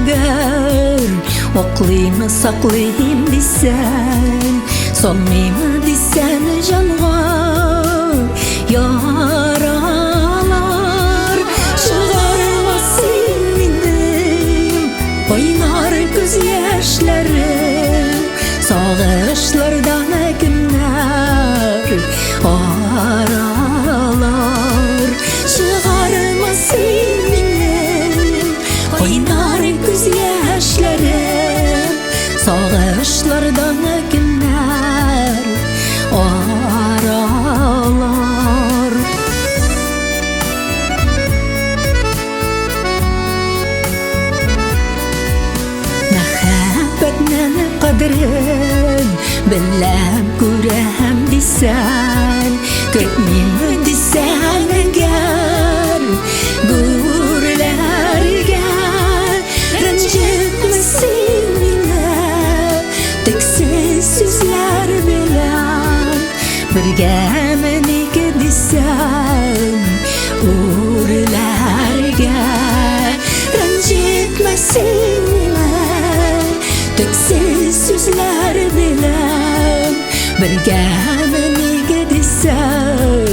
eğer Oqlayma saqlayım desen Solmayma desen canğa yaralar Çıgarma sevgilim Oynar göz yaşlarım Sağışlardan günler aralar Çıgarma sevgilim Oynar göz yaşlarım Sağışlardan günler aralar Mehabbetnen qadrin Bilem görem desen Kötmeyim desen eğer Gürlerge Rencitmesin bile Teksiz sözler bilen Birge menik desen Gürlerge Rencitmesin bile Teksiz sözler bilen Birge menik desen